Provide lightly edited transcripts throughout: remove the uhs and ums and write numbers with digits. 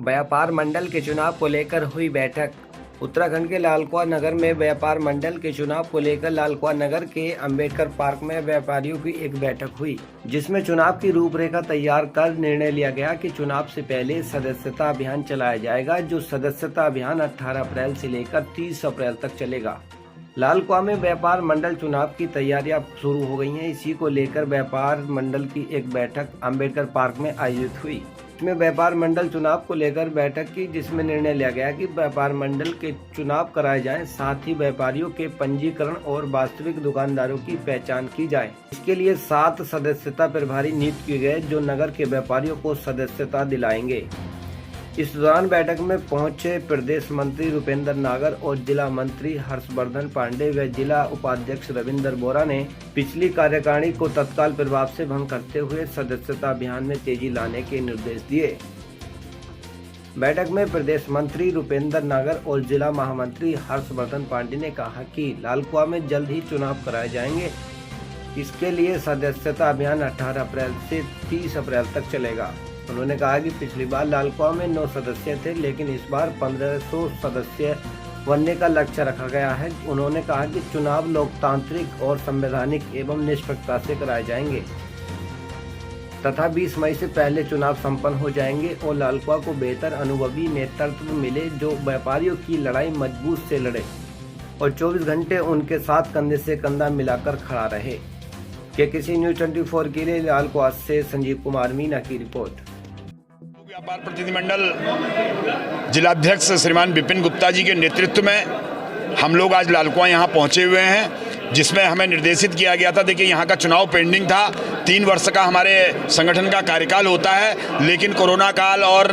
व्यापार मंडल के चुनाव को लेकर हुई बैठक। उत्तराखंड के लालकुआं नगर में व्यापार मंडल के चुनाव को लेकर लालकुआं नगर के अंबेडकर पार्क में व्यापारियों की एक बैठक हुई, जिसमें चुनाव की रूपरेखा तैयार कर निर्णय लिया गया कि चुनाव से पहले सदस्यता अभियान चलाया जाएगा, जो सदस्यता अभियान 18 अप्रैल से लेकर 30 अप्रैल तक चलेगा। लालकुआं में व्यापार मंडल चुनाव की तैयारियां शुरू हो गई हैं। इसी को लेकर व्यापार मंडल की एक बैठक अंबेडकर पार्क में आयोजित हुई। इसमें व्यापार मंडल चुनाव को लेकर बैठक की, जिसमें निर्णय लिया गया कि व्यापार मंडल के चुनाव कराए जाएं, साथ ही व्यापारियों के पंजीकरण और वास्तविक दुकानदारों की पहचान की जाए। इसके लिए 7 सदस्यता प्रभारी नियुक्त किए गए, जो नगर के व्यापारियों को सदस्यता दिलाएंगे। इस दौरान बैठक में पहुंचे प्रदेश मंत्री रुपेंद्र नागर और जिला मंत्री हर्षवर्धन पांडे व जिला उपाध्यक्ष रविंदर बोरा ने पिछली कार्यकारिणी को तत्काल प्रभाव से भंग करते हुए सदस्यता अभियान में तेजी लाने के निर्देश दिए। बैठक में प्रदेश मंत्री रुपेंद्र नागर और जिला महामंत्री हर्षवर्धन पांडे ने कहा कि लालकुआं में जल्द ही चुनाव कराए जाएंगे। इसके लिए सदस्यता अभियान 18 अप्रैल से 30 अप्रैल तक चलेगा। उन्होंने कहा कि पिछली बार लालकुआं में 9 सदस्य थे, लेकिन इस बार 1500 सदस्य बनने का लक्ष्य रखा गया है। उन्होंने कहा कि चुनाव लोकतांत्रिक और संवैधानिक एवं निष्पक्षता से कराए जाएंगे तथा 20 मई से पहले चुनाव संपन्न हो जाएंगे और लालकुआं को बेहतर अनुभवी नेतृत्व मिले, जो व्यापारियों की लड़ाई मजबूत से लड़े और 24 घंटे उनके साथ कंधे से कंधा मिलाकर खड़ा रहे। KKC न्यूज़ 24 के लिए लालकुआं से संजीव कुमार मीना की रिपोर्ट। व्यापार प्रतिनिधिमंडल जिलाध्यक्ष श्रीमान विपिन गुप्ता जी के नेतृत्व में हम लोग आज लालकुआं यहाँ पहुँचे हुए हैं, जिसमें हमें निर्देशित किया गया था। देखिए, यहाँ का चुनाव पेंडिंग था। 3 वर्ष का हमारे संगठन का कार्यकाल होता है, लेकिन कोरोना काल और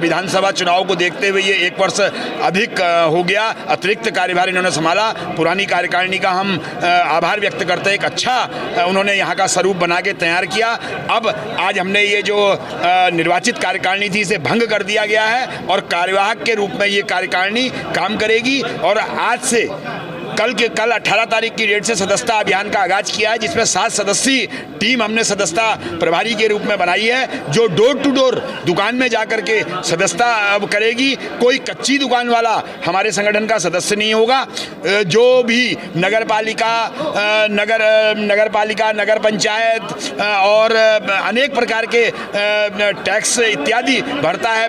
विधानसभा चुनाव को देखते हुए ये 1 वर्ष अधिक हो गया। अतिरिक्त कार्यभार इन्होंने संभाला। पुरानी कार्यकारिणी का हम आभार व्यक्त करते हैं। एक अच्छा उन्होंने यहाँ का स्वरूप बना के तैयार किया। अब आज हमने ये जो निर्वाचित कार्यकारिणी थी, इसे भंग कर दिया गया है और कार्यवाहक के रूप में ये कार्यकारिणी काम करेगी। और आज से कल 18 तारीख की डेट से सदस्यता अभियान का आगाज किया है, जिसमें 7 सदस्यीय टीम हमने सदस्यता प्रभारी के रूप में बनाई है, जो डोर टू डोर दुकान में जाकर के सदस्यता अब करेगी। कोई कच्ची दुकान वाला हमारे संगठन का सदस्य नहीं होगा। जो भी नगर पालिका, नगर पंचायत और अनेक प्रकार के टैक्स इत्यादि भरता है,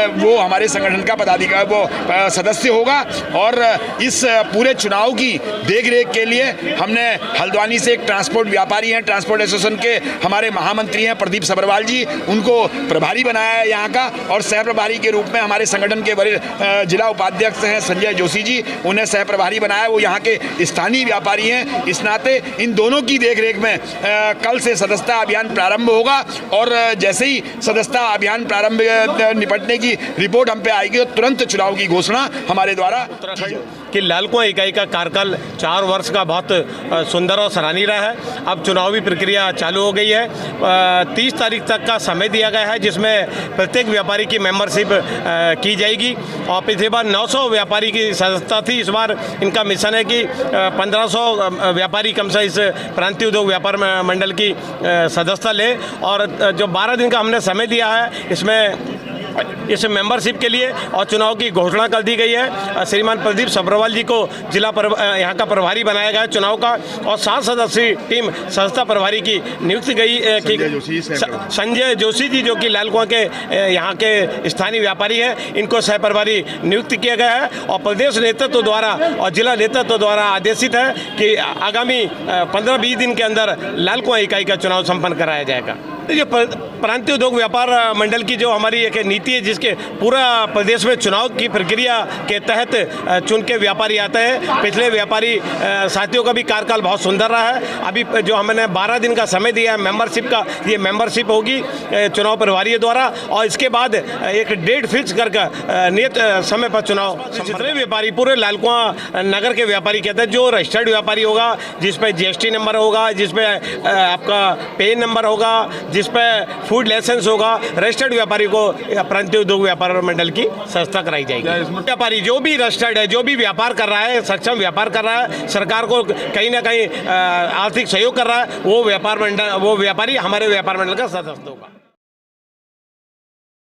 वो हमारे संगठन का पदाधिकारी वो सदस्य होगा। और इस पूरे चुनाव की देखरेख के लिए हमने हल्द्वानी से एक ट्रांसपोर्ट व्यापारी हैं, ट्रांसपोर्ट एसोसिएशन के हमारे महामंत्री हैं प्रदीप सब्रवाल जी, उनको प्रभारी बनाया है यहाँ का। और सह प्रभारी के रूप में हमारे संगठन के वरिष्ठ जिला उपाध्यक्ष हैं संजय जोशी जी, उन्हें सह प्रभारी बनाया। वो यहाँ के स्थानीय व्यापारी हैं। इस नाते इन दोनों की देखरेख में कल से सदस्यता अभियान प्रारंभ होगा। और जैसे ही सदस्यता अभियान प्रारंभ निपटने की रिपोर्ट हम पे आएगी, तो तुरंत चुनाव की घोषणा हमारे द्वारा कि लालकुआं इकाई का कार्यकाल 4 वर्ष का बहुत सुंदर और सराहनीय रहा है। अब चुनावी प्रक्रिया चालू हो गई है। 30 तारीख तक का समय दिया गया है, जिसमें प्रत्येक व्यापारी की मेंबरशिप की जाएगी। और पिछली बार 900 व्यापारी की सदस्यता थी। इस बार इनका मिशन है कि 1500 व्यापारी कम से इस प्रांतीय उद्योग व्यापार मंडल की सदस्यता ले। और जो 12 दिन का हमने समय दिया है, इसमें इस मेंबरशिप के लिए और चुनाव की घोषणा कर दी गई है। श्रीमान प्रदीप सब्रवाल जी को जिला यहाँ का प्रभारी बनाया गया है चुनाव का। और 7 सदस्यीय टीम सदस्यता प्रभारी की नियुक्ति गई कि संजय जोशी जी, जो कि लालकुआं के यहाँ के स्थानीय व्यापारी हैं, इनको सह प्रभारी नियुक्त किया गया है। और प्रदेश नेतृत्व द्वारा और जिला नेतृत्व द्वारा आदेशित है कि आगामी 15-20 दिन के अंदर लालकुआं इकाई का चुनाव संपन्न कराया जाएगा। ये प्रांतीय उद्योग व्यापार मंडल की जो हमारी एक नीति है, जिसके पूरा प्रदेश में चुनाव की प्रक्रिया के तहत चुन के व्यापारी आते हैं। पिछले व्यापारी साथियों का भी कार्यकाल बहुत सुंदर रहा है। अभी जो हमने 12 दिन का समय दिया है मेंबरशिप का, ये मेंबरशिप होगी चुनाव प्रभारियों द्वारा। और इसके बाद एक डेट फिक्स करके नियत समय पर चुनाव। जितने व्यापारी पूरे लालकुआं नगर के व्यापारी कहते हैं, जो रजिस्टर्ड व्यापारी होगा, जिसपे GST नंबर होगा, जिसपे आपका पेन नंबर होगा, जिसपे फूड लाइसेंस होगा, रजिस्टर्ड व्यापारी को प्रांतीय उद्योग व्यापार मंडल की संस्था कराई जाएगी। व्यापारी जो भी रजिस्टर्ड है, जो भी व्यापार कर रहा है, सक्षम व्यापार कर रहा है, सरकार को कहीं ना कहीं आर्थिक सहयोग कर रहा है, वो व्यापारी हमारे व्यापार मंडल का सदस्य होगा।